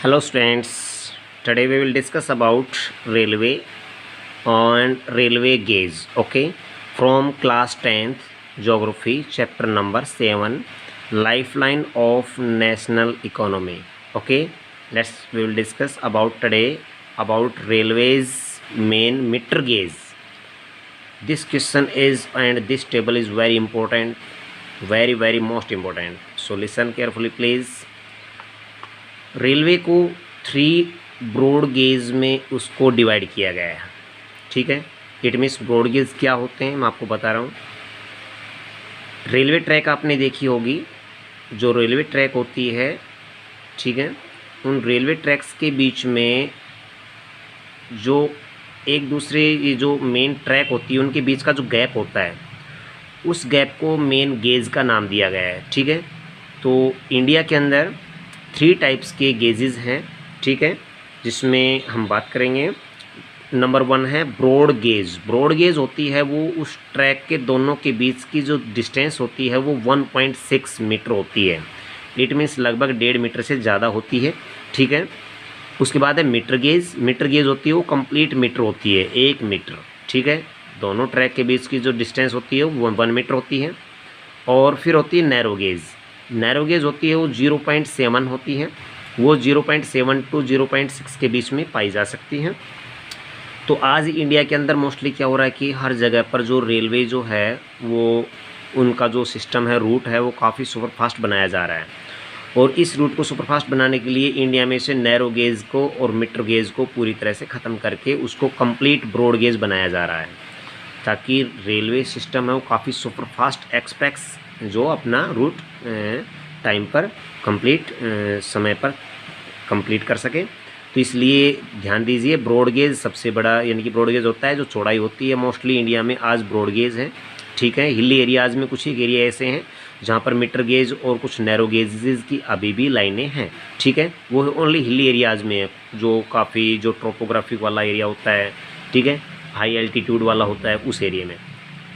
Hello students, today we will discuss about railway and railway gauge. Okay, from class 10th geography chapter number 7, lifeline of national economy. Okay, we will discuss about today about railways main meter gauge. This question is and this table is very important, very most important. So listen carefully please. Railway को 3 broad gauge में उसको divide किया गया है। ठीक है, it means broad gauge क्या होते हैं मैं आपको बता रहा हूँ। रेलवे ट्रैक आपने देखी होगी, जो रेलवे ट्रैक होती है, ठीक है, उन रेलवे ट्रैक्स के बीच में जो एक दूसरे ये जो मेन ट्रैक होती है उनके बीच का जो गैप होता है, उस गैप को मेन गेज का नाम दिया गया है। ठीक है, तो इंडिया के अंदर 3 टाइप्स के गेजेस हैं। ठीक है, जिसमें हम बात करेंगे। नंबर 1 है ब्रॉड गेज। ब्रॉड गेज होती है वो उस ट्रैक के दोनों के बीच की जो डिस्टेंस होती है वो 1.6 मीटर होती है। इट मीन्स लगभग 1.5 मीटर से ज़्यादा होती है। ठीक है, उसके बाद है मीटर गेज। मीटर गेज होती है वो कंप्लीट मीटर होती है, 1 मीटर। ठीक है, दोनों ट्रैक के बीच की जो डिस्टेंस होती है वो 1 मीटर होती है। और फिर होती है नैरो गेज। नैरो गेज होती है वो 0.7 होती है, वो 0.7 टू 0.6 के बीच में पाई जा सकती हैं। तो आज इंडिया के अंदर मोस्टली क्या हो रहा है कि हर जगह पर जो रेलवे जो है वो उनका जो सिस्टम है, रूट है, वो काफ़ी सुपरफास्ट बनाया जा रहा है। और इस रूट को सुपरफास्ट बनाने के लिए इंडिया में से नैरो गेज को और मीटर गेज को पूरी तरह से ख़त्म करके उसको कंप्लीट ब्रॉड गेज बनाया जा रहा है, ताकि रेलवे सिस्टम है वो काफ़ी सुपरफास्ट एक्सप्रेस जो अपना रूट टाइम पर कंप्लीट समय पर कंप्लीट कर सके। तो इसलिए ध्यान दीजिए, ब्रॉड गेज सबसे बड़ा यानी कि ब्रॉड गेज होता है जो चौड़ाई होती है। मोस्टली इंडिया में आज ब्रॉड गेज है। ठीक है, हिली एरियाज़ में कुछ ही एरिया ऐसे हैं जहाँ पर मीटर गेज और कुछ नैरो गेजेस की अभी भी लाइनें हैं। ठीक है, वो ओनली हिली एरियाज़ में है, जो काफ़ी जो ट्रोपोग्राफिक वाला एरिया होता है, ठीक है, हाई एल्टीट्यूड वाला होता है, उस एरिया में।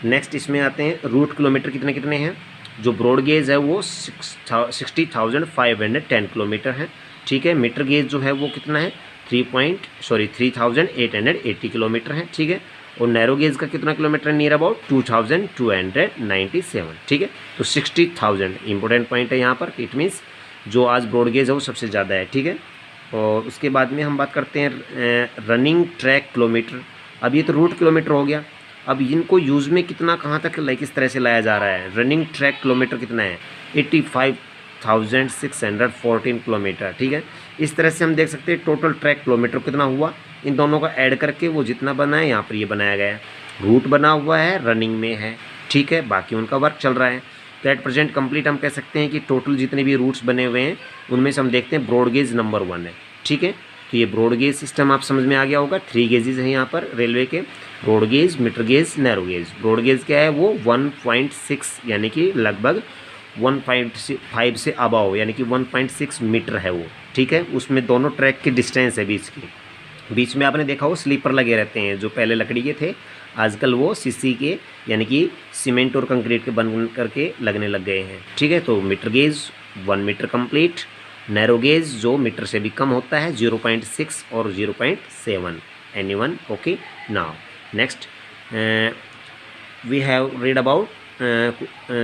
नेक्स्ट इसमें आते हैं रूट किलोमीटर कितने कितने हैं। जो ब्रॉड गेज है वो 60,510 किलोमीटर है। ठीक है, मीटर गेज जो है वो कितना है 3,880 किलोमीटर है। ठीक है, और नैरो गेज का कितना किलोमीटर है, नियर अबाउट 2,297। ठीक है, तो 60,000 इंपॉर्टेंट पॉइंट है यहाँ पर। इट मीन्स जो आज ब्रॉड गेज है वो सबसे ज़्यादा है। ठीक है, और उसके बाद में हम बात करते हैं रनिंग ट्रैक किलोमीटर। अब ये तो रूट किलोमीटर हो गया। अब इनको यूज़ में कितना कहाँ तक इस तरह से लाया जा रहा है। रनिंग ट्रैक किलोमीटर कितना है 85,614 किलोमीटर। ठीक है, इस तरह से हम देख सकते हैं टोटल ट्रैक किलोमीटर कितना हुआ। इन दोनों का ऐड करके वो जितना बना है यहाँ पर ये बनाया गया है। रूट बना हुआ है, रनिंग में है। ठीक है, बाकी उनका वर्क चल रहा है। तो एट प्रेजेंट कंप्लीट हम कह सकते हैं कि टोटल जितने भी रूट्स बने हुए हैं उनमें से हम देखते हैं ब्रॉड गेज नंबर 1 है। ठीक है, तो ये ब्रॉड गेज सिस्टम आप समझ में आ गया होगा। 3 गेजेज हैं यहाँ पर रेलवे के, broad gauge, metre gauge, narrow gauge. Broad gauge क्या है वो 1.6 यानी कि लगभग 1.5 से अबाव यानी कि 1.6 मीटर है वो। ठीक है, उसमें दोनों ट्रैक की डिस्टेंस है बीच की। बीच में आपने देखा हो स्लीपर लगे रहते हैं, जो पहले लकड़ी के थे, आजकल वो सीसी के यानी कि सीमेंट और कंक्रीट के बन करके लगने लग गए हैं। ठीक है, तो metre gauge 1 metre complete. Narrow gauge जो मीटर से भी कम होता है 0.6 और 0.7 anyone. Okay, now next we have read about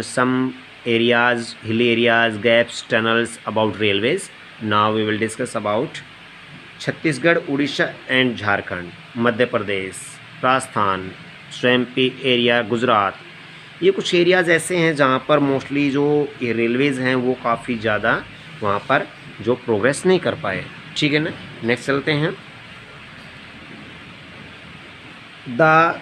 some areas, hilly areas, gaps, tunnels about railways. Now we will discuss about Chhattisgarh, Orissa and Jharkhand, Madhya Pradesh, Rajasthan, स्वयंपी एरिया, गुजरात। ये कुछ एरियाज़ ऐसे हैं जहाँ पर मोस्टली जो ये रेलवेज़ हैं वो काफ़ी ज़्यादा वहाँ पर जो प्रोग्रेस नहीं कर पाए। ठीक है ना, नेक्स्ट चलते हैं। The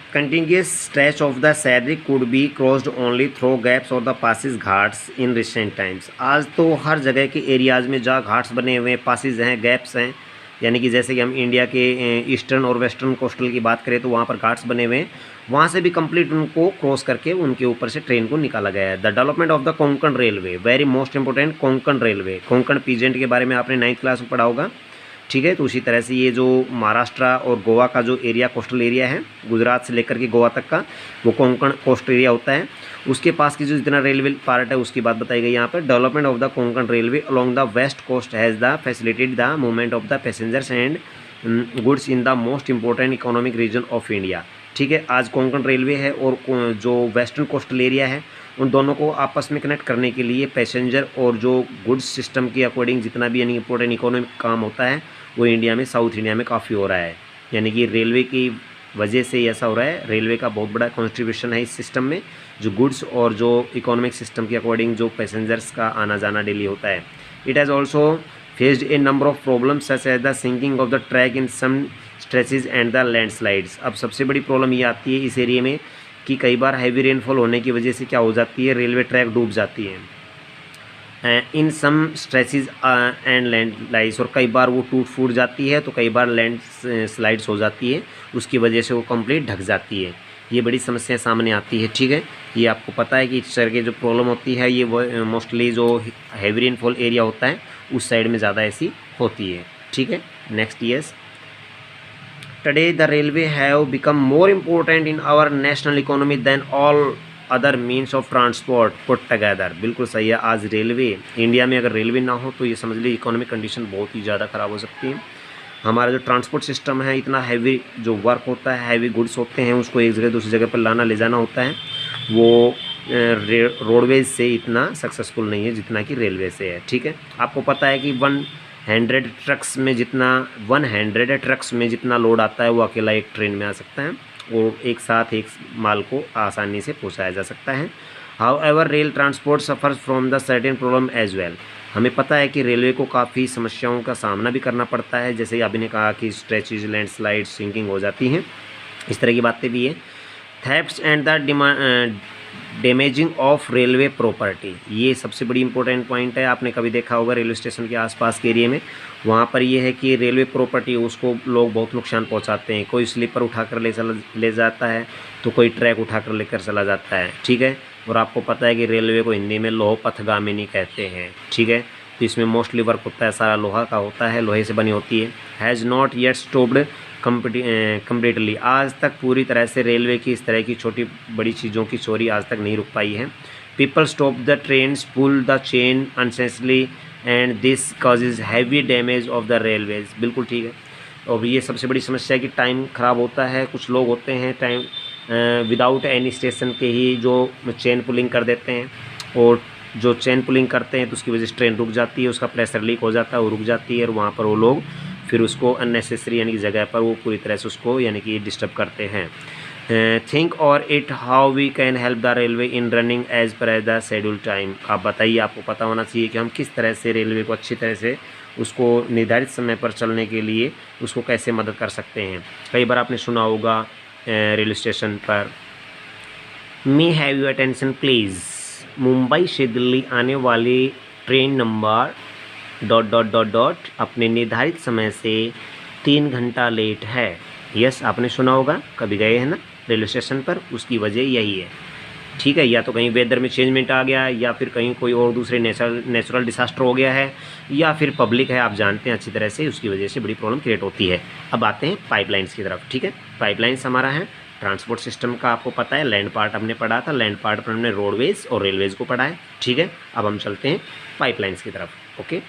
continuous stretch of the Sahyadri could be crossed only through gaps or the passes Ghats in recent times। आज तो हर जगह के एरियाज़ में जहाँ घाट्स बने हुए हैं, पासिस हैं, गैप्स हैं, यानी कि जैसे कि हम इंडिया के ईस्टर्न और वेस्टर्न कोस्टल की बात करें तो वहाँ पर घाट्स बने हुए हैं, वहाँ से भी कंप्लीट उनको क्रॉस करके उनके ऊपर से ट्रेन को निकाला गया है। The development of the Konkan railway, very most important, Konkan railway. Konkan peasant के बारे में आपने 9th क्लास में पढ़ा होगा। ठीक है। तो उसी तरह से ये जो महाराष्ट्र और गोवा का जो एरिया, कोस्टल एरिया है, गुजरात से लेकर के गोवा तक का, वो कोंकण कोस्ट एरिया होता है। उसके पास की जो जितना रेलवे पार्ट है उसकी बात बताई गई यहाँ पर। Development of the Konkan railway along the west coast has the facilitated the movement of the passengers and goods in the most important economic region of India. ठीक है, आज कोंकण रेलवे है और जो वेस्टर्न कोस्टल एरिया है, उन दोनों को आपस में कनेक्ट करने के लिए पैसेंजर और जो गुड्स सिस्टम के अकॉर्डिंग जितना भी यानी इंपॉर्टेंट इकोनॉमिक काम होता है वो इंडिया में, साउथ इंडिया में काफ़ी हो रहा है। यानी कि रेलवे की वजह से ऐसा हो रहा है। रेलवे का बहुत बड़ा कंट्रीब्यूशन है इस सिस्टम में, जो गुड्स और जो इकोनॉमिक सिस्टम के अकॉर्डिंग जो पैसेंजर्स का आना जाना डेली होता है। It has also faced a number of problems such as the sinking of the track in some stretches and the landslides. अब सबसे बड़ी प्रॉब्लम ये आती है इस एरिया में कि कई बार हैवी रेनफॉल होने की वजह से क्या हो जाती है, रेलवे ट्रैक डूब जाती है इन सम स्ट्रेचेज एंड लैंडस्लाइड्स, और कई बार वो टूट फूट जाती है, तो कई बार लैंड स्लाइड्स हो जाती है, उसकी वजह से वो कंप्लीट ढक जाती है। ये बड़ी समस्या सामने आती है। ठीक है, ये आपको पता है कि इस तरह की जो प्रॉब्लम होती है ये मोस्टली जो हैवी रेनफॉल एरिया होता है उस साइड में ज़्यादा ऐसी होती है। ठीक है, next years today the railway have become more important in our national economy than all other means of transport put together. बिल्कुल सही है। आज रेलवे, इंडिया में अगर रेलवे ना हो तो ये समझ लीजिए इकोनॉमिक कंडीशन बहुत ही ज़्यादा ख़राब हो सकती है। हमारा जो ट्रांसपोर्ट सिस्टम है, इतना हैवी जो वर्क होता है, हैवी गुड्स होते हैं, उसको एक जगह दूसरी जगह पर लाना ले जाना होता है, वो रोडवेज से इतना सक्सेसफुल नहीं है जितना कि रेलवे से है। ठीक है, आपको पता है कि 100 ट्रक्स में जितना लोड आता है वो अकेला एक ट्रेन में आ सकता है और एक साथ एक माल को आसानी से पहुंचाया जा सकता है। However rail transport suffers from the certain problem as well. हमें पता है कि रेलवे को काफ़ी समस्याओं का सामना भी करना पड़ता है, जैसे अभी ने कहा कि स्ट्रेचेज, लैंडस्लाइड, सिंकिंग हो जाती हैं, इस तरह की बातें भी है। Thefts and the damaging of railway property, ये सबसे बड़ी इंपॉर्टेंट पॉइंट है। आपने कभी देखा होगा रेलवे स्टेशन के आसपास के एरिया में, वहाँ पर ये है कि रेलवे प्रॉपर्टी उसको लोग बहुत नुकसान पहुँचाते हैं। कोई स्लीपर उठाकर ले जाता है, तो कोई ट्रैक उठाकर लेकर चला जाता है। ठीक है, और आपको पता है कि रेलवे को हिंदी में लोह पथगामिनी कहते हैं। ठीक है, तो इसमें मोस्टली वर्क होता है, सारा लोहा का होता है, लोहे से बनी होती है। Has not yet stopped completely, आज तक पूरी तरह से रेलवे की इस तरह की छोटी बड़ी चीज़ों की चोरी आज तक नहीं रुक पाई है। People stop the trains, pull the chain unsensely and this causes heavy damage of the railways. बिल्कुल ठीक है, और ये सबसे बड़ी समस्या है कि टाइम ख़राब होता है। कुछ लोग होते हैं टाइम विदाउट एनी स्टेशन के ही जो चेन पुलिंग कर देते हैं, और जो चेन पुलिंग करते हैं तो उसकी वजह से ट्रेन रुक जाती है, उसका प्रेशर लीक हो जाता है, वो रुक जाती है, और वहाँ पर वो लोग फिर उसको अननेसेसरी यानी कि जगह पर वो पूरी तरह से उसको यानी कि डिस्टर्ब करते हैं। थिंक और it how we can help the railway in running as per as the schedule time. आप बताइए, आपको पता होना चाहिए कि हम किस तरह से रेलवे को अच्छी तरह से उसको निर्धारित समय पर चलने के लिए उसको कैसे मदद कर सकते हैं। कई बार आपने सुना होगा रेलवे स्टेशन पर, me have you attention please, Mumbai से दिल्ली आने वाली ट्रेन नंबर ... अपने निर्धारित समय से 3 घंटा लेट है। यस, आपने सुना होगा, कभी गए हैं ना रेलवे स्टेशन पर, उसकी वजह यही है। ठीक है, या तो कहीं वेदर में चेंजमेंट आ गया, या फिर कहीं कोई और दूसरे नेचुरल डिसास्टर हो गया है, या फिर पब्लिक है, आप जानते हैं अच्छी तरह से, उसकी वजह से बड़ी प्रॉब्लम क्रिएट होती है। अब आते हैं पाइपलाइंस की तरफ। ठीक है, पाइपलाइंस हमारा है ट्रांसपोर्ट सिस्टम का, आपको पता है। लैंड पार्ट हमने पढ़ा था, लैंड पार्ट पर हमने रोडवेज और रेलवेज को पढ़ा है। ठीक है, अब हम चलते हैं पाइपलाइंस की तरफ। Okay,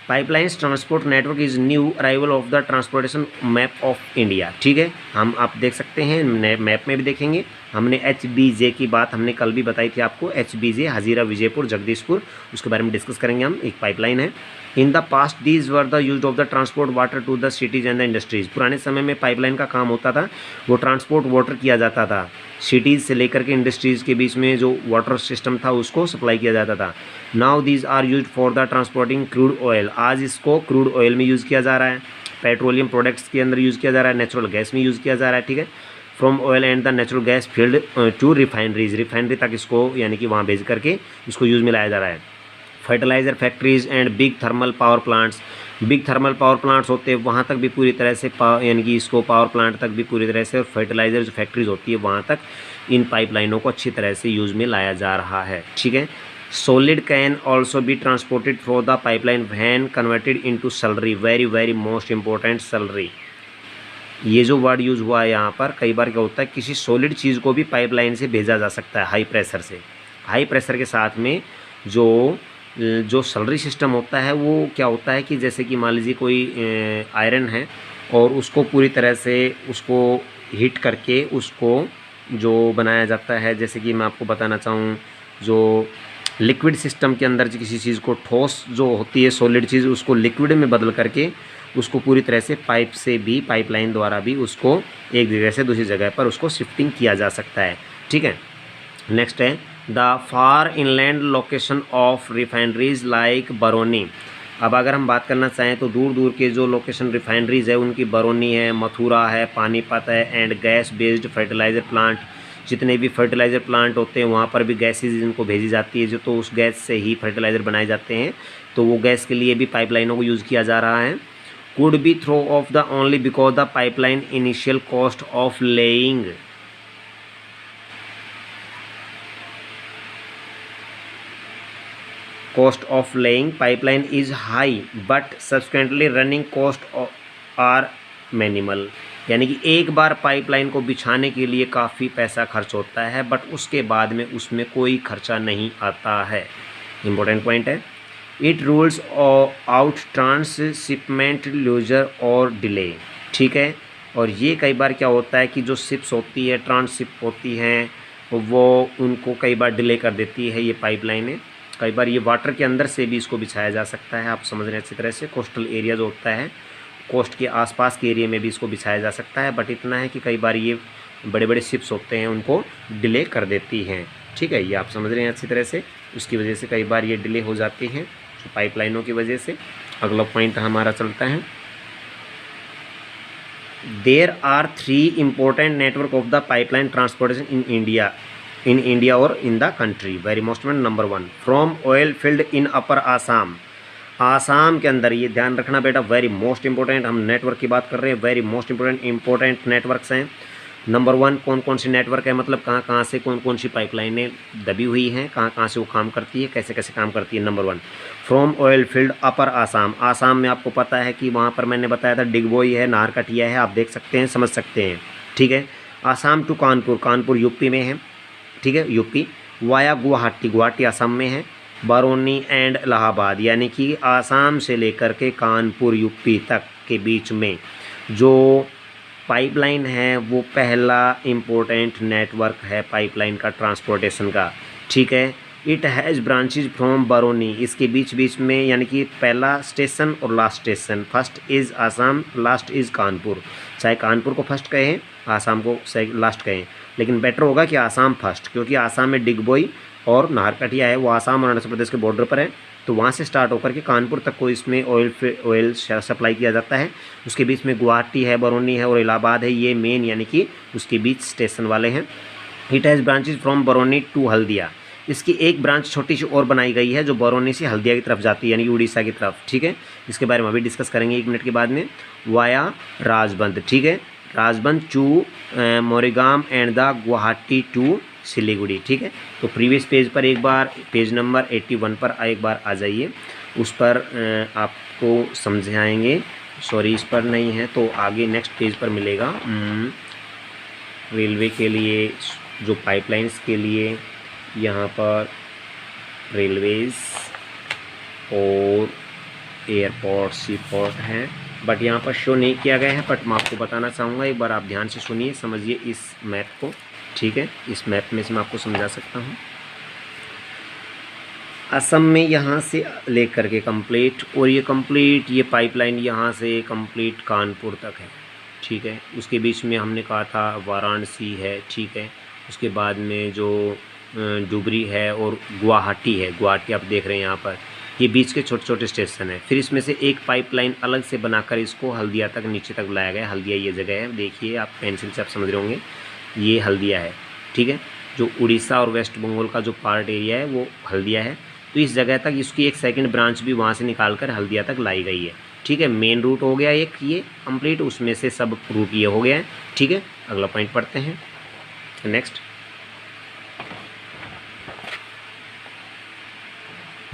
pipelines transport network is new arrival of the transportation map of India. ठीक है, हम आप देख सकते हैं मैप में भी देखेंगे। हमने HBJ की बात हमने कल भी बताई थी आपको। HBJ हजीरा, विजयपुर, जगदीशपुर, उसके बारे में डिस्कस करेंगे हम। एक पाइपलाइन है। In the past these were the use of the transport water to the cities and the industries. पुराने समय में पाइपलाइन का काम होता था, वो ट्रांसपोर्ट वाटर किया जाता था, सिटीज़ से लेकर के इंडस्ट्रीज़ के बीच में जो वाटर सिस्टम था उसको सप्लाई किया जाता था। Now these are use for the transporting crude oil. आज इसको क्रूड ऑयल में यूज़ किया जा रहा है, पेट्रोलियम प्रोडक्ट्स के अंदर यूज़ किया जा रहा है, नेचुरल गैस में यूज़ किया जा रहा है। ठीक है, from oil and the natural gas field to refineries, refinery तक इसको यानी कि वहाँ भेज करके इसको यूज़ में लाया जा रहा है। Fertiliser factories and big thermal power plants, big thermal power plants होते हैं वहाँ तक भी पूरी तरह से यानी कि इसको पावर प्लांट तक भी पूरी तरह से, और फर्टिलाइज़र जो फैक्ट्रीज़ होती है वहाँ तक इन पाइपलाइनों को अच्छी तरह से यूज़ में लाया जा रहा है। ठीक है, solid can also be transported through the pipeline when converted into slurry, very very most important slurry. ये जो वर्ड यूज़ हुआ है यहाँ पर, कई बार क्या होता है किसी सॉलिड चीज़ को भी पाइपलाइन से भेजा जा सकता है हाई प्रेशर से। हाई प्रेशर के साथ में जो सलरी सिस्टम होता है वो क्या होता है कि जैसे कि मान लीजिए कोई आयरन है और उसको पूरी तरह से उसको हीट करके उसको जो बनाया जाता है, जैसे कि मैं आपको बताना चाहूँ, जो लिक्विड सिस्टम के अंदर किसी चीज़ को ठोस जो होती है सॉलिड चीज़ उसको लिक्विड में बदल करके उसको पूरी तरह से पाइप से भी, पाइपलाइन द्वारा भी उसको एक जगह से दूसरी जगह पर उसको शिफ्टिंग किया जा सकता है। ठीक है, नेक्स्ट है the far inland location of refineries like Barauni. अब अगर हम बात करना चाहें तो दूर दूर के जो लोकेशन रिफाइनरीज है उनकी बरौनी है, मथुरा है, पानीपत है, and gas based fertiliser plant, जितने भी फर्टिलाइज़र प्लांट होते हैं वहाँ पर भी गैसेज इनको भेजी जाती है, जो तो उस गैस से ही फर्टिलाइज़र बनाए जाते हैं, तो वो गैस के लिए भी पाइपलाइनों को यूज़ किया जा रहा है। Could be throw of the only because the pipeline initial cost of laying pipeline is high but subsequently running cost are minimal। यानी कि एक बार पाइपलाइन को बिछाने के लिए काफ़ी पैसा खर्च होता है बट उसके बाद में उसमें कोई खर्चा नहीं आता है। इम्पोर्टेंट पॉइंट है। It rules out transshipment loser और डिले। ठीक है, और ये कई बार क्या होता है कि जो शिप्स होती है, ट्रांसशिप होती हैं, वो उनको कई बार डिले कर देती है ये पाइपलाइनें। कई बार ये वाटर के अंदर से भी इसको बिछाया जा सकता है, आप समझ रहे हैं अच्छी तरह से। कोस्टल एरिया जो होता है, कोस्ट के आसपास के एरिया में भी इसको बिछाया जा सकता है, बट इतना है कि कई बार ये बड़े बड़े शिप्स होते हैं उनको डिले कर देती हैं। ठीक है, ये आप समझ रहे हैं अच्छी तरह से। उसकी वजह से कई बार ये डिले हो जाती हैं पाइपलाइनों की वजह से। अगला पॉइंट हमारा चलता है, there are 3 important network of the pipeline transportation in India और in the country. Very most number 1 from oil field in upper Assam. Assam के अंदर, ये ध्यान रखना बेटा, वेरी मोस्ट इंपॉर्टेंट, हम नेटवर्क की बात कर रहे हैं, वेरी मोस्ट इंपॉर्टेंट नेटवर्क्स हैं। नंबर 1 कौन कौन सी नेटवर्क है, मतलब कहाँ कहाँ से कौन कौन सी पाइपलाइनें दबी हुई हैं, कहाँ कहाँ से वो काम करती है, कैसे कैसे काम करती है। नंबर 1 फ्रॉम ऑयल फील्ड अपर आसाम। आसाम में आपको पता है कि वहाँ पर मैंने बताया था डिगबोई है, नारकटिया है, आप देख सकते हैं, समझ सकते हैं। ठीक है, आसाम टू कानपुर, कानपुर यूपी में है। ठीक है, यूपी वाया गुवाहाटी, गुवाहाटी आसाम में है। बरौनी एंड इलाहाबाद, यानी कि आसाम से लेकर के कानपुर यूपी तक के बीच में जो पाइपलाइन है वो पहला इम्पोर्टेंट नेटवर्क है पाइपलाइन का, ट्रांसपोर्टेशन का। ठीक है, it has branches from Barauni, इसके बीच बीच में, यानी कि पहला स्टेशन और last station, first is Assam, last is Kanpur. चाहे कानपुर को फर्स्ट कहें, आसाम को लास्ट कहें, लेकिन बेटर होगा कि आसाम फर्स्ट, क्योंकि आसाम में डिगबोई और नाहरकटिया है, वो आसाम और अरुणाचल प्रदेश के बॉर्डर पर है, तो वहाँ से स्टार्ट होकर के कानपुर तक को इसमें ऑयल सप्लाई किया जाता है। उसके बीच में गुवाहाटी है, बरौनी है और इलाहाबाद है, ये मेन यानी कि उसके बीच स्टेशन वाले हैं। It has branches from Barauni to Haldia. इसकी एक ब्रांच छोटी सी और बनाई गई है जो बरौनी से हल्दिया की तरफ जाती है, यानी कि उड़ीसा की तरफ। ठीक है, इसके बारे में अभी डिस्कस करेंगे 1 मिनट के बाद में। वाया राजबंद, ठीक है, Rajbandh to Maurigram and the Guwahati to Siliguri. ठीक है, तो प्रीवियस पेज पर एक बार, पेज नंबर 81 पर एक बार आ जाइए, उस पर आपको समझाएंगे। सॉरी, इस पर नहीं है तो आगे नेक्स्ट पेज पर मिलेगा। रेलवे के लिए, जो पाइपलाइंस के लिए यहाँ पर रेलवेज़ और एयरपोर्ट, सी पोर्ट हैं, बट यहाँ पर शो नहीं किया गया है, बट मैं आपको बताना चाहूँगा, एक बार आप ध्यान से सुनिए, समझिए इस मैप को। ठीक है, इस मैप में से मैं आपको समझा सकता हूँ। असम में यहाँ से लेकर के कंप्लीट, और ये कंप्लीट ये पाइपलाइन यहाँ से कंप्लीट कानपुर तक है। ठीक है, उसके बीच में हमने कहा था वाराणसी है। ठीक है, उसके बाद में जो डुबरी है और गुवाहाटी है, गुवाहाटी आप देख रहे हैं यहाँ पर, ये बीच के छोटे छोटे स्टेशन है। फिर इसमें से एक पाइपलाइन अलग से बनाकर इसको हल्दिया तक नीचे तक लाया गया। हल्दिया ये जगह है, देखिए आप पेंसिल से आप समझ रहे होंगे, ये हल्दिया है। ठीक है, जो उड़ीसा और वेस्ट बंगाल का जो पार्ट एरिया है वो हल्दिया है, तो इस जगह तक इसकी एक सेकंड ब्रांच भी वहाँ से निकाल कर हल्दिया तक लाई गई है। ठीक है, मेन रूट हो गया एक ये कंप्लीट, उसमें से सब रूट ये हो गया है। ठीक है, अगला पॉइंट पढ़ते हैं next.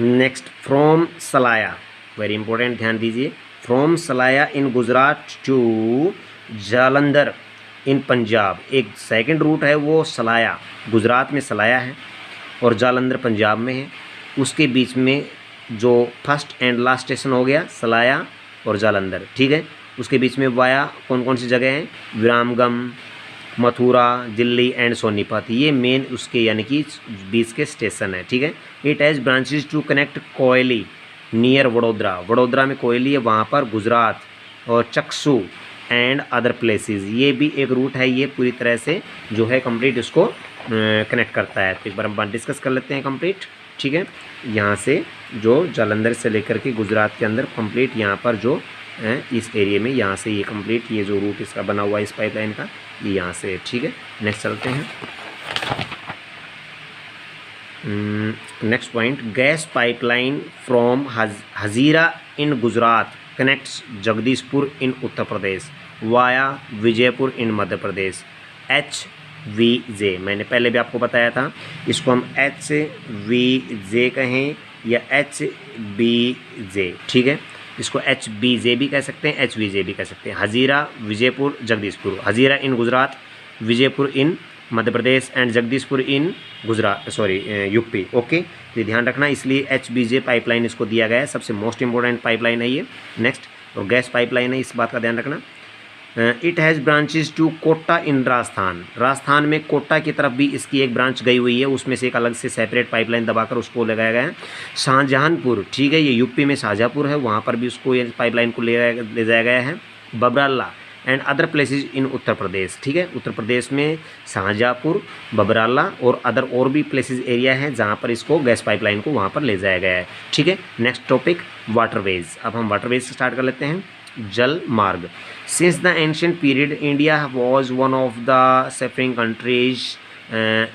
Next from Salaya, very important, ध्यान दीजिए, from Salaya in Gujarat to Jalandhar in Punjab. एक सेकंड रूट है वो सलाया, गुजरात में सलाया है और जालंधर पंजाब में है। उसके बीच में जो फर्स्ट एंड लास्ट स्टेशन हो गया सलाया और जालंधर, ठीक है। उसके बीच में वाया कौन कौन सी जगह हैं, विरामगम, मथुरा, दिल्ली एंड सोनीपत, ये मेन उसके यानी कि बीच के स्टेशन है, ठीक है। It has branches to connect Koyali near Vadodara, Vadodara में कोयली है वहाँ पर, गुजरात और चक्सू एंड अदर प्लेसेस, ये भी एक रूट है, ये पूरी तरह से जो है कंप्लीट इसको कनेक्ट करता है। तो एक बार हम डिस्कस कर लेते हैं कंप्लीट, ठीक है। यहाँ से जो जालंधर से लेकर के गुजरात के अंदर कंप्लीट यहाँ पर जो इस एरिया में यहाँ से ये कंप्लीट ये जो रूट इसका बना हुआ है इस पाइपलाइन का, ये यहाँ से, ठीक है। नेक्स्ट चलते हैं, next point, gas pipeline from Hazira in Gujarat connects Jagdishpur in Uttar Pradesh via Vijaypur in Madhya Pradesh. HVJ मैंने पहले भी आपको बताया था, इसको हम HVJ कहें या HBJ, ठीक है। इसको HBJ भी कह सकते हैं, HVJ भी कह सकते हैं। Hazira Vijaipur Jagdishpur, Hazira in Gujarat, Vijaipur in Madhya Pradesh and Jagdishpur in Gujarat UP, okay. तो ध्यान रखना, इसलिए HBJ पाइपलाइन इसको दिया गया है, सबसे मोस्ट इंपॉर्टेंट पाइपलाइन है ये। नेक्स्ट, और गैस पाइपलाइन है, इस बात का ध्यान रखना। It has branches to Kota in Rajasthan, Rajasthan में कोटा की तरफ भी इसकी एक ब्रांच गई हुई है, उसमें से एक अलग से सेपरेट पाइपलाइन दबाकर उसको लगाया गया है। शाहजहानपुर, ठीक है, ये यूपी में शाहजहाँपुर है, वहाँ पर भी उसको ये पाइपलाइन को ले जाया गया है। Babrala and other places in Uttar Pradesh, ठीक है। उत्तर प्रदेश में शाहजहाँपुर, बबराला और अदर और भी प्लेसेस एरिया है जहाँ पर इसको गैस पाइपलाइन को वहाँ पर ले जाया गया है, ठीक है। Next topic, waterways. अब हम वाटरवेज से स्टार्ट कर लेते हैं। जल मार्ग, since the ancient period India was one of the seafaring countries,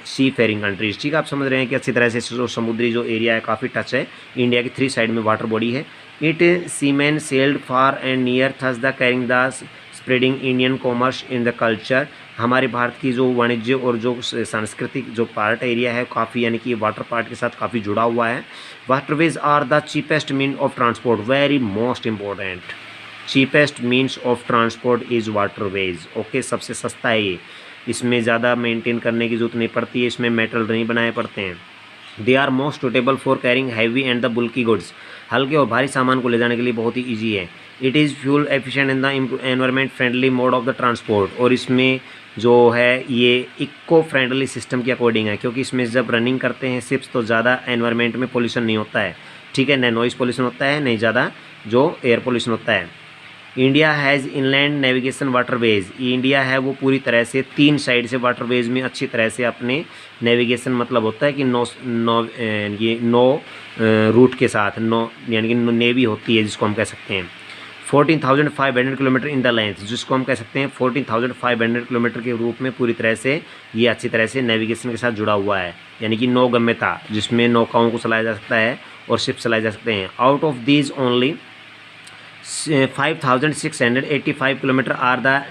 seafaring countries, ठीक है। आप समझ रहे हैं कि अच्छी तरह से जो समुद्री जो एरिया है काफ़ी टच है, इंडिया की 3 साइड में वाटर बॉडी है। It seamen sailed far and near thus the carrying the spreading Indian commerce in the culture, हमारे भारत की जो वाणिज्य और जो सांस्कृतिक जो पार्ट एरिया है काफ़ी यानी कि वाटर पार्ट के साथ काफ़ी जुड़ा हुआ है। Waterways are the cheapest mean of transport, very most important, cheapest means of transport is waterways, okay. सबसे सस्ता है ये, इसमें ज़्यादा मेंटेन करने की जरूरत नहीं पड़ती है, इसमें मेटल नहीं बनाए पड़ते हैं। They are most suitable for carrying heavy and the bulky goods, हल्के और भारी सामान को ले जाने के लिए बहुत ही ईजी है। It is fuel efficient in the environment friendly mode of the transport, और इसमें जो है ये इको फ्रेंडली सिस्टम के अकॉर्डिंग है, क्योंकि इसमें जब रनिंग करते हैं शिप्स तो ज़्यादा एनवायरमेंट में पोल्यूशन नहीं होता है, ठीक है। न नॉइज़ पोल्यूशन होता है, नहीं ज़्यादा जो एयर पोल्यूशन होता है। India has inland navigation waterways, India है वो पूरी तरह से 3 साइड से वाटरवेज में अच्छी तरह से अपने नेविगेशन, मतलब होता है कि नो रूट के साथ, नो यानी कि नेवी होती है जिसको हम कह सकते हैं। 14,500 किलोमीटर इन द लेंथ, जिसको हम कह सकते हैं 14,500 किलोमीटर के रूप में पूरी तरह से ये अच्छी तरह से नेविगेशन के साथ जुड़ा हुआ है, यानी कि नौगम्यता, जिसमें नौकाओं को चलाया जा सकता है और शिप चलाए जा सकते हैं। Out of these only 5,685 kilometre are the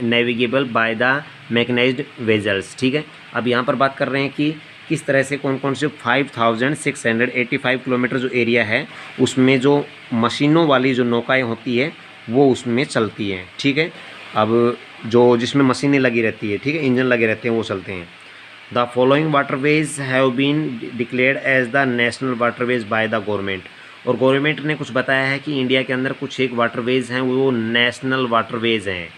navigable by the mechanised vessels, ठीक है। अब यहाँ पर बात कर रहे हैं कि किस तरह से कौन कौन से 5,685 किलोमीटर जो एरिया है उसमें जो मशीनों वाली जो नौकाएं होती है वो उसमें चलती हैं, ठीक है। अब जो जिसमें मशीनें लगी रहती है, ठीक है, इंजन लगे रहते हैं, वो चलते हैं। The following waterways have been declared as the national waterways by the government, और गवर्नमेंट ने कुछ बताया है कि इंडिया के अंदर कुछ एक वाटरवेज हैं वो नेशनल वाटरवेज हैं,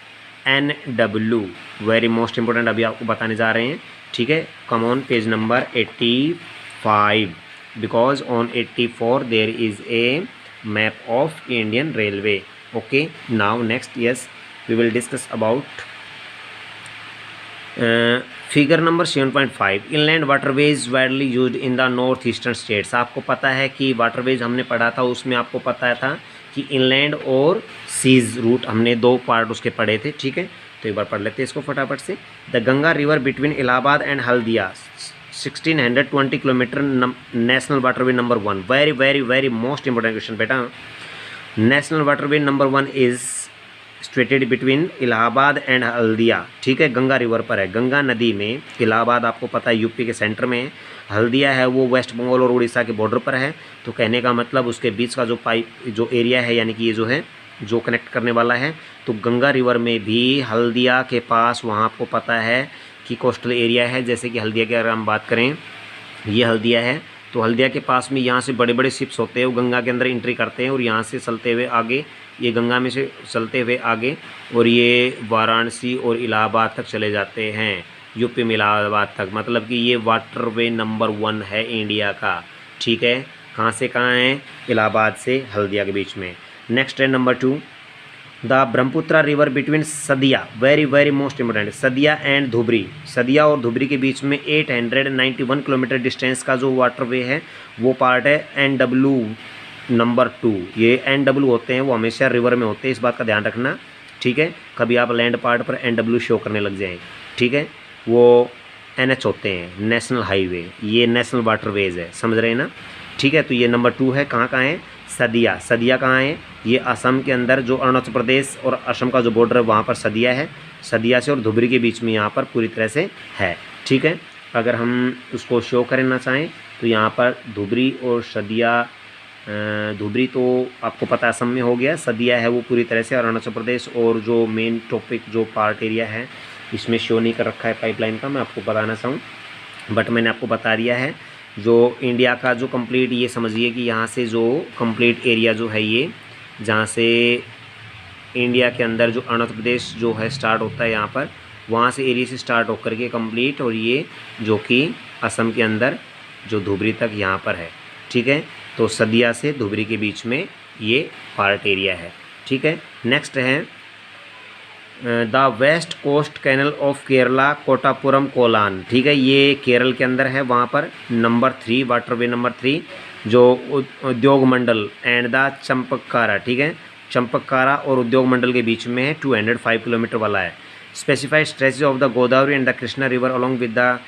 NW, वेरी मोस्ट इंपॉर्टेंट, अभी आपको बताने जा रहे हैं, ठीक है। Come on page number 85, because on 84 there is a map of Indian railway, okay. Now next, yes, we will discuss about figure number 7.5, inland waterways widely used in the north eastern states. आपको पता है कि waterways हमने पढ़ा था, उसमें आपको पता था कि इनलैंड और सीज रूट हमने 2 पार्ट उसके पढ़े थे, ठीक है। तो एक बार पढ़ लेते हैं इसको फटाफट से। The Ganga river between Allahabad and Haldia 1620 kilometre, national waterway number 1, very very very most important question बेटा। National waterway number 1 is situated between Allahabad and Haldia, ठीक है, गंगा रिवर पर है, गंगा नदी में। इलाहाबाद आपको पता है यूपी के सेंटर में है, हल्दिया है वो वेस्ट बंगाल और उड़ीसा के बॉर्डर पर है। तो कहने का मतलब उसके बीच का जो पाइप जो एरिया है, यानी कि ये जो है जो कनेक्ट करने वाला है, तो गंगा रिवर में भी हल्दिया के पास वहाँ आपको पता है कि कोस्टल एरिया है। जैसे कि हल्दिया की अगर हम बात करें, ये हल्दिया है, तो हल्दिया के पास में यहाँ से बड़े बड़े शिप्स होते हैं, वो गंगा के अंदर एंट्री करते हैं और यहाँ से चलते हुए आगे, ये गंगा में से चलते हुए आगे और ये वाराणसी और इलाहाबाद तक चले जाते हैं, यूपी में इलाहाबाद तक। मतलब कि ये वाटरवे नंबर 1 है इंडिया का, ठीक है। कहाँ से कहाँ है? इलाहाबाद से हल्दिया के बीच में। नेक्स्ट है number 2, the Brahmaputra river between Sadiya, very very most important, Sadiya and Dhubri. Sadiya और धुबरी के बीच में 891 किलोमीटर डिस्टेंस का जो वाटरवे है वो पार्ट है NW नंबर 2। ये NW होते हैं वो हमेशा रिवर में होते हैं, इस बात का ध्यान रखना, ठीक है। कभी आप लैंड पार्ट पर NW शो करने लग जाएँ, ठीक है। वो NH होते हैं, नेशनल हाईवे, ये नेशनल वाटरवेज है, समझ रहे हैं ना, ठीक है। तो ये नंबर 2 है। कहाँ कहाँ है? सदिया। सदिया कहाँ है? ये असम के अंदर जो अरुणाचल प्रदेश और असम का जो बॉर्डर है वहाँ पर सदिया है। सदिया से और धुबरी के बीच में यहाँ पर पूरी तरह से है, ठीक है। अगर हम उसको शो करना चाहें तो यहाँ पर धुबरी और सदिया, धुबरी तो आपको पता है असम में हो गया, सदिया है वो पूरी तरह से अरुणाचल प्रदेश, और जो मेन टॉपिक जो पार्ट एरिया है इसमें शो नहीं कर रखा है पाइपलाइन का, मैं आपको बताना चाहूँ, बट मैंने आपको बता दिया है। जो इंडिया का जो कंप्लीट, ये समझिए कि यहाँ से जो कंप्लीट एरिया जो है ये, जहाँ से इंडिया के अंदर जो अरुणाचल प्रदेश जो है स्टार्ट होता है यहाँ पर, वहाँ से एरिया से स्टार्ट होकर के कंप्लीट, और ये जो कि असम के अंदर जो धुबरी तक यहाँ पर है, ठीक है। तो सदिया से धुबरी के बीच में ये पार्ट एरिया है, ठीक है। नेक्स्ट है the west coast canal of Kerala Kottapuram Kollam, ठीक है, ये केरल के अंदर है, वहाँ पर नंबर 3 वाटरवे नंबर 3 जो उद्योग मंडल एंड द चंपकारा, ठीक है, चंपकारा और उद्योग मंडल के बीच में है, 205 किलोमीटर वाला है। Specified stretches of the Godavari and the Krishna river along with the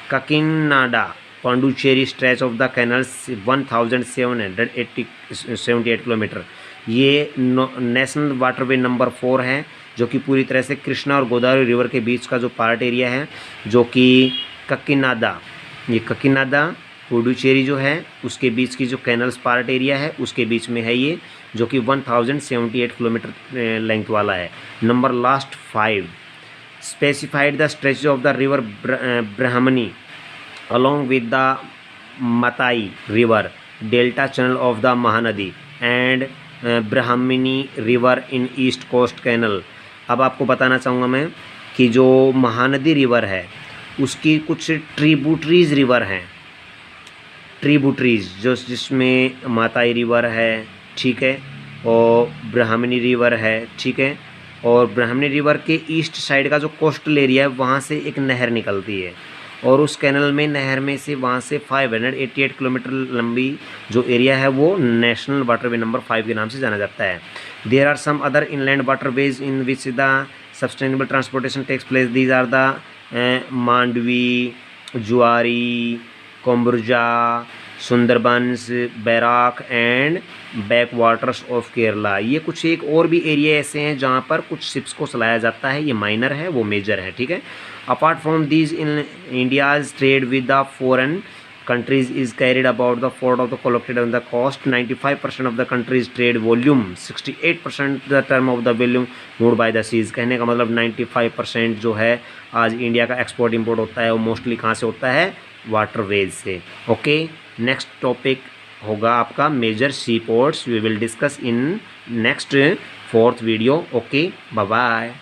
Kakinada Pondicherry stretch of the canals 1778 kilometre. ये नेशनल वाटरवे नंबर 4 है, जो कि पूरी तरह से कृष्णा और गोदावरी रिवर के बीच का जो पार्ट एरिया है, जो कि काकिनाडा, ये काकिनाडा पुडुचेरी जो है उसके बीच की जो कैनल्स पार्ट एरिया है उसके बीच में है ये, जो कि 1078 किलोमीटर लेंथ वाला है। Number last 5, specified the stretches of the river Brahmani along with the Matai river delta channel of the Mahanadi and Brahmani river in east coast canal. अब आपको बताना चाहूँगा मैं कि जो महानदी रिवर है उसकी कुछ ट्रिब्यूटरीज रिवर हैं, ट्रिब्यूटरीज जो जिसमें माताई रिवर है, ठीक है, और ब्राह्मणी रिवर है, ठीक है। और ब्राह्मणी रिवर के ईस्ट साइड का जो कोस्टल एरिया है वहाँ से एक नहर निकलती है, और उस कैनल में नहर में से वहाँ से 588 किलोमीटर लंबी जो एरिया है वो नेशनल वाटरवे नंबर 5 के नाम से जाना जाता है। There are some other inland waterways in which the sustainable transportation takes place. These are the Mandovi, Zuari, Cumberjua, Sundarbans, Barak and backwaters of Kerala. ये कुछ एक और भी एरिया ऐसे हैं जहाँ पर कुछ शिप्स को चलाया जाता है, ये माइनर है वो मेजर है, ठीक है। Apart from these in India's trade with the foreign countries is carried about the fourth of the collected on the cost. 95% of the country's trade volume, 68% the term of the volume moved by the seas। कहने का मतलब 95% जो है आज India का export import होता है वो मोस्टली कहाँ से होता है? वाटरवेज से। ओके, नेक्स्ट टॉपिक होगा आपका major sea ports. We will discuss in next 4th video. Okay, bye bye.